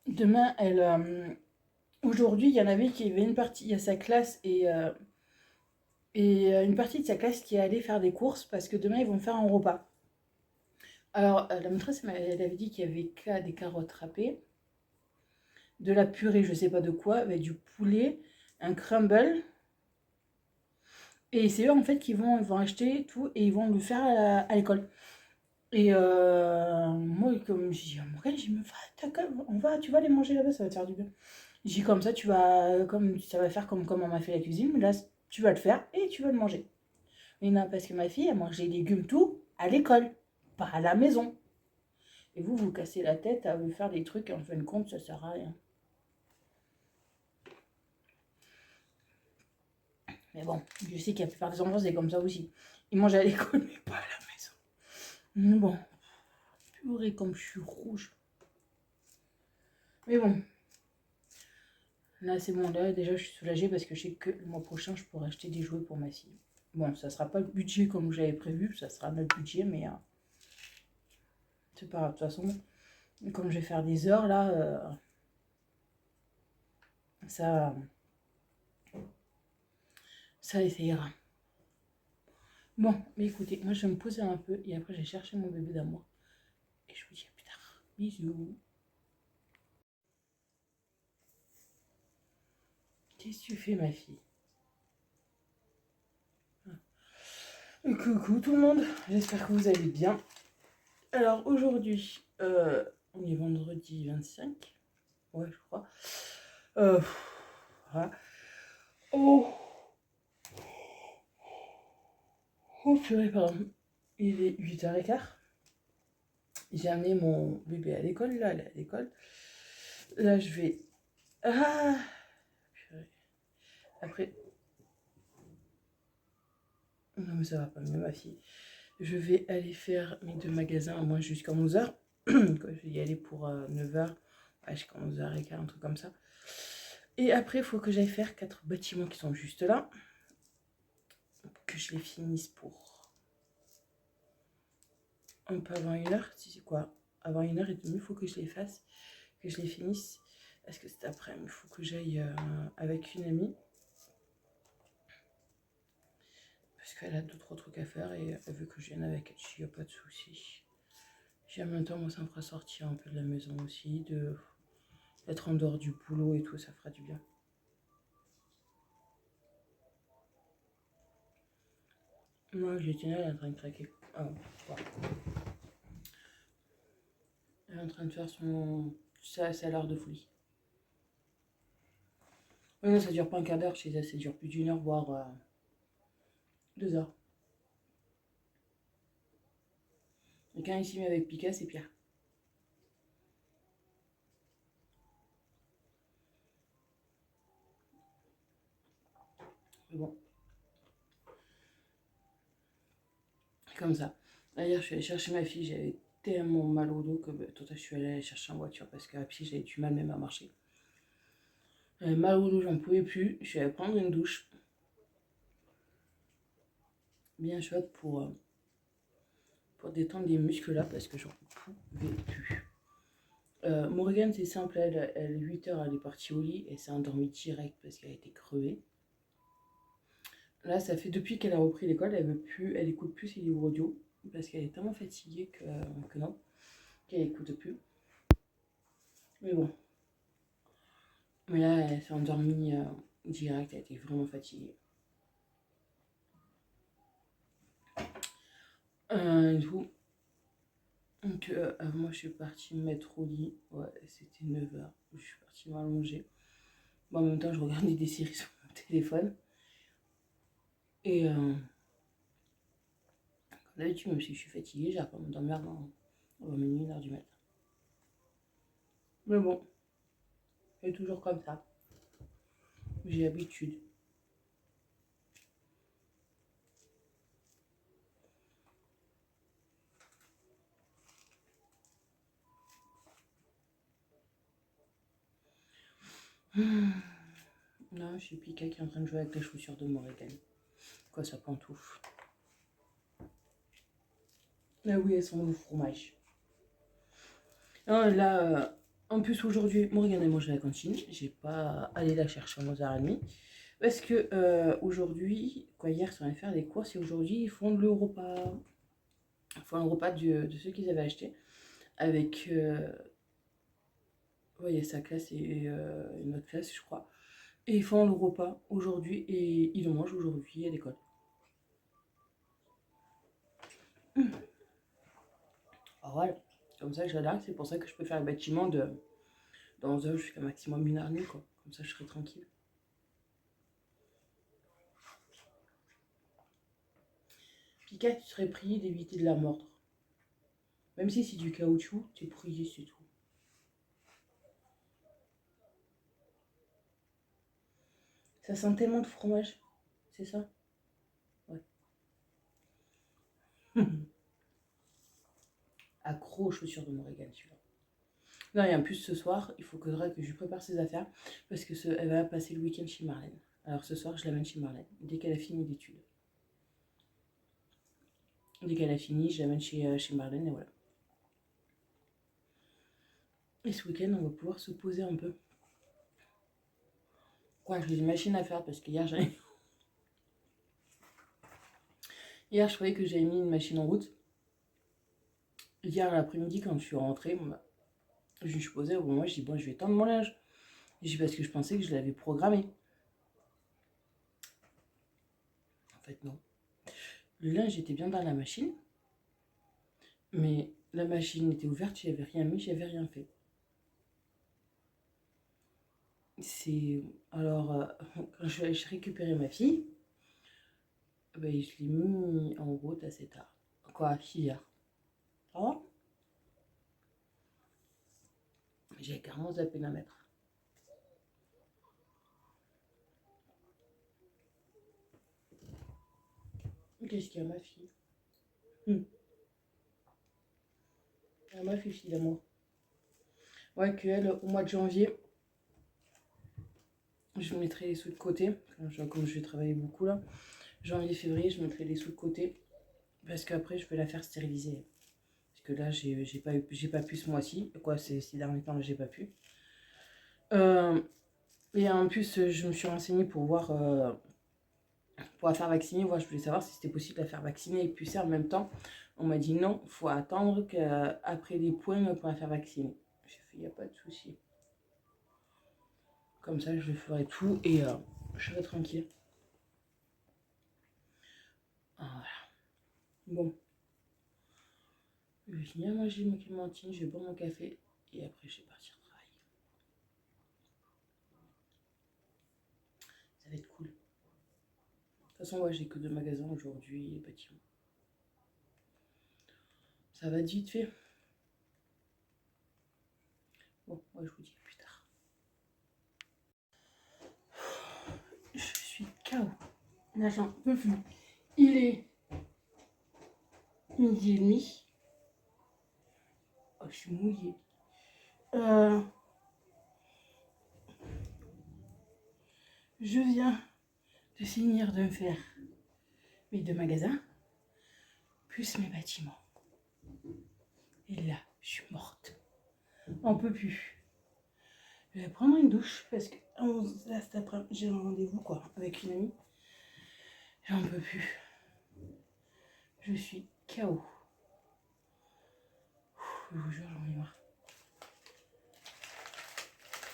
Speaker 1: demain, aujourd'hui, il y en avait qui avait une partie, il y a sa classe et une partie de sa classe qui est allée faire des courses parce que demain, ils vont faire un repas. Alors, la maîtresse, elle avait dit qu'il y avait des carottes râpées, de la purée, je sais pas de quoi, avec du poulet, un crumble. Et c'est eux, en fait, ils vont acheter tout et ils vont le faire à l'école. Et moi, comme je dis à Morgane, je dis, tu vas aller manger là-bas, ça va te faire du bien. Je dis, comme ça, ça va faire comme on m'a fait la cuisine, mais là, tu vas le faire et tu vas le manger. Mais non, parce que ma fille, elle mange les légumes tout à l'école, pas à la maison. Et vous cassez la tête à vous faire des trucs, en fin de compte, ça sert à rien. Mais bon, je sais qu'il y a la plupart des enfants, c'est comme ça aussi. Ils mangent à l'école, mais pas à la maison. Mais bon, purée, comme je suis rouge. Mais bon, là c'est bon, là déjà je suis soulagée parce que je sais que le mois prochain je pourrai acheter des jouets pour ma fille. Bon, ça sera pas le budget comme j'avais prévu, ça sera notre budget, mais c'est pas grave. De toute façon, comme je vais faire des heures là, ça essayera. Bon, mais écoutez, moi je vais me poser un peu et après je vais chercher mon bébé d'amour. Et je vous dis à plus tard. Bisous. Qu'est-ce que tu fais, ma fille? Coucou tout le monde, j'espère que vous allez bien. Alors aujourd'hui, on est vendredi 25. Ouais, je crois. Voilà. Oh, oh purée, pardon. Il est 8h15. J'ai amené mon bébé à l'école, là, elle est à l'école. Là, je vais... Ah, purée. Après... Non, mais ça va pas mieux, ma fille. Je vais aller faire mes 2 magasins, moi, jusqu'à 11h. Je vais y aller pour 9h. Ouais, jusqu'à 11h15, un truc comme ça. Et après, il faut que j'aille faire 4 bâtiments qui sont juste là. Que je les finisse pour... un peu avant 1h. C'est quoi? Avant 1h30, il faut que je les fasse. Que je les finisse. Parce que cet après-midi, il faut que j'aille avec une amie. Parce qu'elle a 2-3 trucs à faire et elle veut que je vienne avec elle. Il n'y a pas de souci. En même temps, moi, ça me fera sortir un peu de la maison aussi. D'être en dehors du boulot et tout, ça fera du bien. Moi, je tiens, elle est en train de craquer. Ah, bon. Elle est en train de faire son... Ça, c'est à l'heure de folie. Oui, non, ça dure pas un quart d'heure chez elle, ça dure plus d'1 heure, voire 2 heures. Et quand il s'y met avec Pika, c'est pire. Mais bon. Comme ça. D'ailleurs, je suis allée chercher ma fille, j'avais tellement mal au dos que tout je suis allée chercher en voiture parce qu'à pied, j'avais du mal même à marcher. J'avais mal au dos, j'en pouvais plus. Je suis allée prendre une douche. Bien chaude pour détendre les muscles là parce que j'en pouvais plus. Morgane, c'est simple, elle 8h, elle est partie au lit et s'est endormie direct parce qu'elle a été crevée. Là, ça fait depuis qu'elle a repris l'école, elle écoute plus ses livres audio. parce qu'elle est tellement fatiguée que non, qu'elle écoute plus. Mais bon. Mais là, elle s'est endormie direct, elle était vraiment fatiguée. Du coup, donc, moi je suis partie me mettre au lit. Ouais, c'était 9h. Je suis partie m'allonger. Bon, en même temps, je regardais des séries sur mon téléphone. Et comme d'habitude, même si je suis fatiguée, j'arrive pas à m'endormir avant minuit, 1h du matin. Mais bon, c'est toujours comme ça. J'ai l'habitude. Non, je suis Pika qui est en train de jouer avec les chaussures de Morrigan. Quoi, sa pantoufle. Ah oui, elles sont au fromage. Non, là, en plus aujourd'hui, Morgane a mangé à la cantine. J'ai pas allé la chercher à 11h30. Parce que aujourd'hui, quoi, hier, ils sont allés faire des courses et aujourd'hui, ils font le repas. Ils font le repas de ceux qu'ils avaient achetés. Avec. Ouais, il y a sa classe et une autre classe, je crois. Et ils font le repas aujourd'hui et ils le mangent aujourd'hui à l'école. Alors voilà, comme ça j'adore, c'est pour ça que je peux faire le bâtiment de 11h jusqu'à maximum 1h30, quoi. Comme ça je serai tranquille. Pika, tu serais prié d'éviter de la mordre. Même si c'est du caoutchouc, tu es prié, c'est tout. Ça sent tellement de fromage, c'est ça? Ouais. Accro aux chaussures de Morrigan, celui-là. Non, et en plus, ce soir, il faudra que je lui prépare ses affaires parce que elle va passer le week-end chez Marlène. Alors ce soir, je l'amène chez Marlène, dès qu'elle a fini d'études. Dès qu'elle a fini, je l'amène chez Marlène et voilà. Et ce week-end, on va pouvoir se poser un peu. Quoi, j'ai une machine à faire parce qu'hier, Hier, je croyais que j'avais mis une machine en route. Hier, l'après-midi, quand je suis rentrée, je me suis posée au moment, je dis bon, je vais tendre mon linge. Je dis parce que je pensais que je l'avais programmé. En fait, non. Le linge était bien dans la machine, mais la machine était ouverte, j'y avais rien mis, j'avais rien fait. C'est. Alors, quand j'ai récupéré ma fille, ben, je l'ai mis en route assez tard. Quoi, hier. Ah, j'ai carrément zappé la mettre. Qu'est-ce qu'il y a, ma fille? Ah, ma fille d'amour. Ouais, qu'elle, au mois de janvier, je mettrai les sous de côté. Comme je vais travailler beaucoup là, janvier, février, je mettrai les sous de côté. Parce qu'après, je vais la faire stériliser. Parce que là, j'ai pas pu ce mois-ci. Quoi, ces derniers temps, là, j'ai pas pu. Et en plus, je me suis renseignée pour voir. Pour la faire vacciner, je voulais savoir si c'était possible de la faire vacciner et pucer en même temps. On m'a dit non, il faut attendre qu'après les points pour la faire vacciner. J'ai fait, il n'y a pas de souci. Comme ça, je ferai tout et je serai tranquille. Ah, voilà. Bon. Je vais finir à manger ma clémentine, je vais boire mon café et après je vais partir travailler. Ça va être cool. De toute façon, ouais, j'ai que 2 magasins aujourd'hui et bâtiments. Ça va vite fait. Bon, moi je vous dis plus tard. Je suis KO. Là, j'en peux plus. Il est 12h30. Oh, je suis mouillée. Je viens de finir de me faire mes 2 magasins, plus mes bâtiments. Et là, je suis morte. On peut plus. Je vais prendre une douche parce que là, cet après-midi, j'ai un rendez-vous quoi, avec une amie. J'en peux plus. Je suis KO. Je vous jure, j'en ai marre.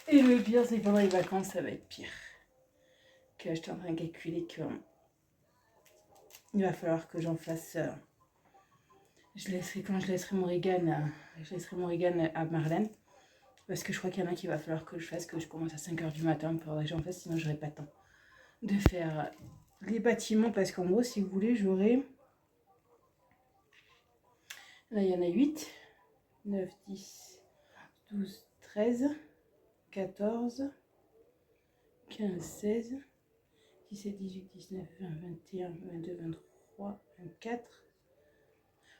Speaker 1: Et le pire, c'est que pendant les vacances, ça va être pire. Que je suis en train de calculer que il va falloir que j'en fasse. Quand je laisserai Morrigan à Marlène. Parce que je crois qu'il y en a qu'il va falloir que je fasse, que je commence à 5h du matin pour que j'en fasse, sinon j'aurai pas le temps de faire les bâtiments. Parce qu'en gros, si vous voulez, j'aurai. Là, il y en a 8, 9, 10, 12, 13, 14, 15, 16, 17, 18, 19, 20, 21, 22, 23, 24.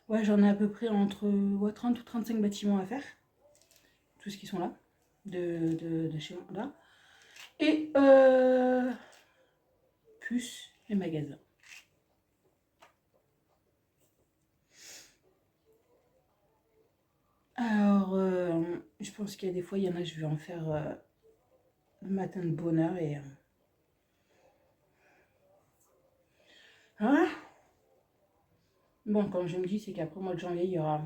Speaker 1: Ouais, j'en ai à peu près entre 30 ou 35 bâtiments à faire. Tous qui sont là, de chez moi, là. Et plus les magasins. Alors, je pense qu'il y a des fois, il y en a, je vais en faire le matin de bonne heure et... Voilà. Bon, comme je me dis, c'est qu'après le mois de janvier, il y aura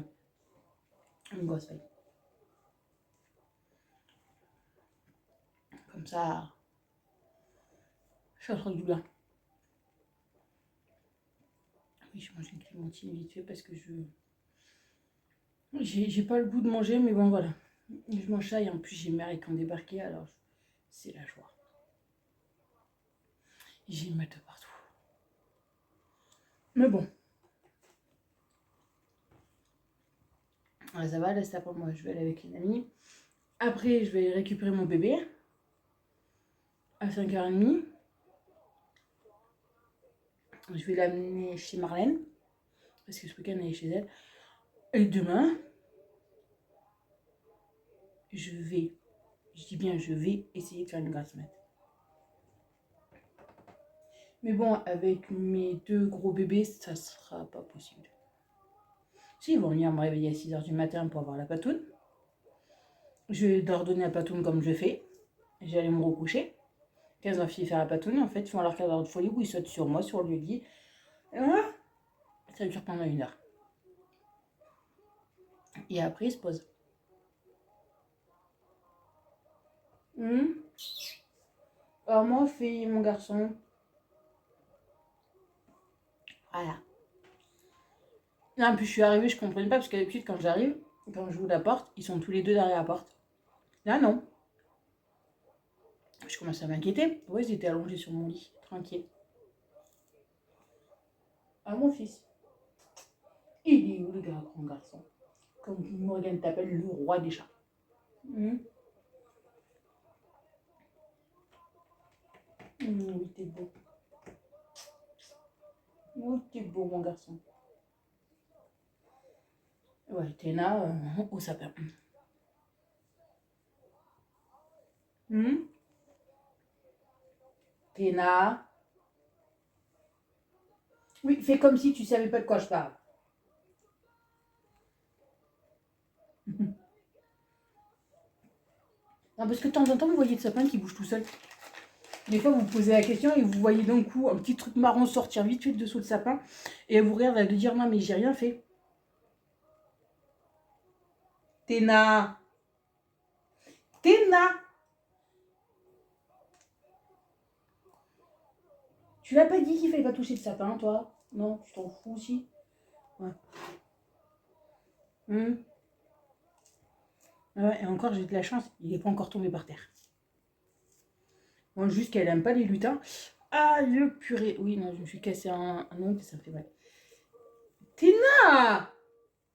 Speaker 1: une grosse fête. Comme ça, je suis en train du bien. Oui, je mange une clémentine vite fait parce que j'ai pas le goût de manger, mais bon, voilà. Je mange ça et en plus, j'ai mes mère qui ont débarqué, alors c'est la joie. J'ai mal de partout. Mais bon. Ouais, ça va, là, c'est pour moi. Je vais aller avec une amie. Après, je vais récupérer mon bébé à 5h30. Je vais l'amener chez Marlène parce que ce week-end, elle est chez elle. Et demain, je dis bien je vais essayer de faire une grasse mat. Mais bon, avec mes 2 gros bébés, ça sera pas possible. Si, ils vont venir me réveiller à 6h du matin pour avoir la patoune. Je vais leur donner la patoune comme je fais. J'allais me recoucher. 15 filles faire la patoune. En fait, ils font leur quart d'heure de folie où ils sautent sur moi, sur le lit. Et voilà. Ça dure pendant 1 heure. Et après, ils se posent. Alors moi, fille, mon garçon. Voilà. Non, puis je suis arrivée, je comprenais pas, parce qu'à d'habitude, quand j'arrive, quand j'ouvre la porte, ils sont tous les deux derrière la porte. Là, non. Je commence à m'inquiéter. Ouais, ils étaient allongés sur mon lit, tranquille. Ah, mon fils. Il est où le grand garçon? Comme Morgane t'appelle, le roi des chats. Oui, t'es beau. Oui, t'es beau, mon garçon. Ouais, Téna, au sapin. Téna. Oui, fais comme si tu savais pas de quoi je parle. Non, parce que de temps en temps, vous voyez le sapin qui bouge tout seul. Des fois, vous posez la question et vous voyez d'un coup un petit truc marron sortir vite fait dessous le sapin. Et elle vous regarde à lui dire non, mais j'ai rien fait. Téna. Téna. Tu l'as pas dit qu'il fallait pas toucher le sapin, toi? Non, tu t'en fous aussi? Ouais. Ouais, et encore, j'ai de la chance, il n'est pas encore tombé par terre. Bon, juste qu'elle aime pas les lutins. Ah, le purée. Oui, non, je me suis cassé un ongle, ça me fait mal. Téna.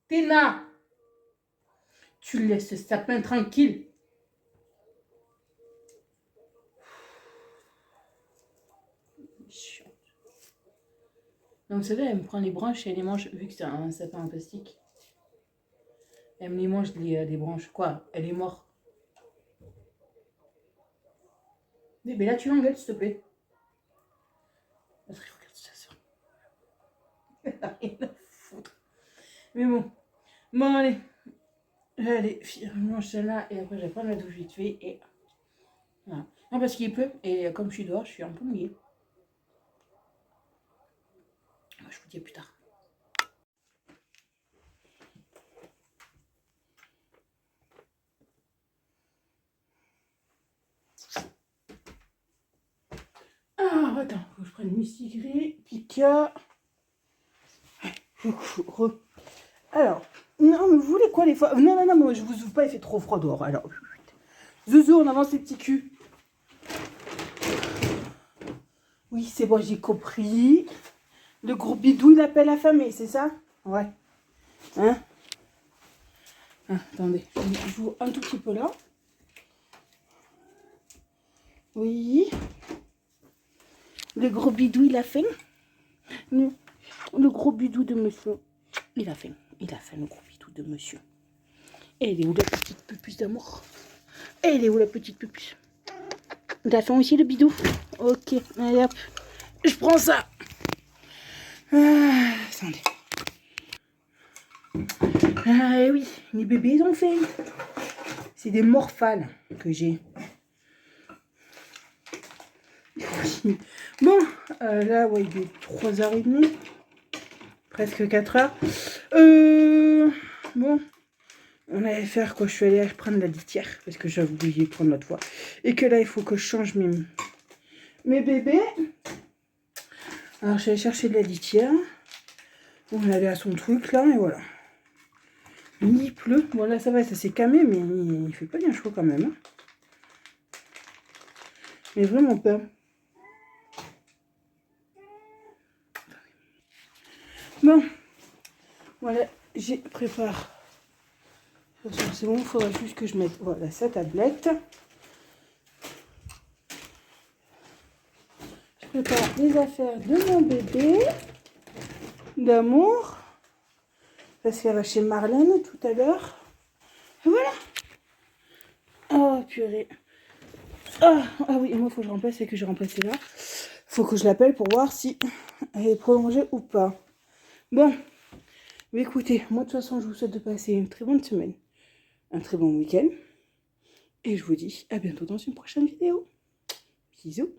Speaker 1: Téna. Tu laisses ce sapin tranquille. Chiant. Donc, vous savez, elle me prend les branches et elle les mange, vu que c'est un sapin en plastique. Elle me les mange, les branches. Quoi? Elle est morte. Mais là, tu l'engueules, s'il te plaît. Regarde ça, ça. Elle a rien à foutre. Mais bon. Bon, allez. Allez, je mange celle-là et après, je vais prendre la douche vite fait et... Voilà. Non, parce qu'il pleut et comme je suis dehors, je suis un peu mouillée. Je vous dis à plus tard. Alors attends, faut que je prenne Misty Gris, Pika. Alors, non, mais vous voulez quoi les fois? Non, moi je vous ouvre pas, il fait trop froid dehors. Alors, Zouzou, on avance les petits culs. Oui, c'est bon, j'ai compris. Le gros bidou, il appelle affamé, c'est ça? Ouais. Hein? Ah, attendez, je joue un tout petit peu là. Oui. Le gros bidou, il a faim. Le gros bidou de monsieur. Il a faim, le gros bidou de monsieur. Et elle est où la petite pupusse d'amour? Elle est où la petite pupusse? T'as faim aussi le bidou? Ok, allez hop. Je prends ça. Ah, attendez. Ah oui, les bébés ils ont faim. C'est des morphales que j'ai. Bon, là, ouais, il est 3h30. Presque 4h. Bon, on allait faire quoi? Je suis allée prendre la litière parce que j'avais oublié de prendre l'autre fois. Et que là, il faut que je change mes bébés. Alors, je suis allée chercher de la litière. On est allé à son truc là, et voilà. Il pleut. Bon, là, ça va, ça s'est calmé, mais il fait pas bien chaud quand même. Hein. Mais vraiment pas. Bon, voilà, j'ai préparé. C'est bon, il faudra juste que je mette voilà, sa tablette. Je prépare les affaires de mon bébé d'amour. Parce qu'elle va chez Marlène tout à l'heure. Et voilà. Oh purée. Ah oui, moi il faut que je remplace, c'est que j'ai remplacé là. Faut que je l'appelle pour voir si elle est prolongée ou pas. Bon, mais écoutez, moi de toute façon je vous souhaite de passer une très bonne semaine, un très bon week-end. Et je vous dis à bientôt dans une prochaine vidéo. Bisous.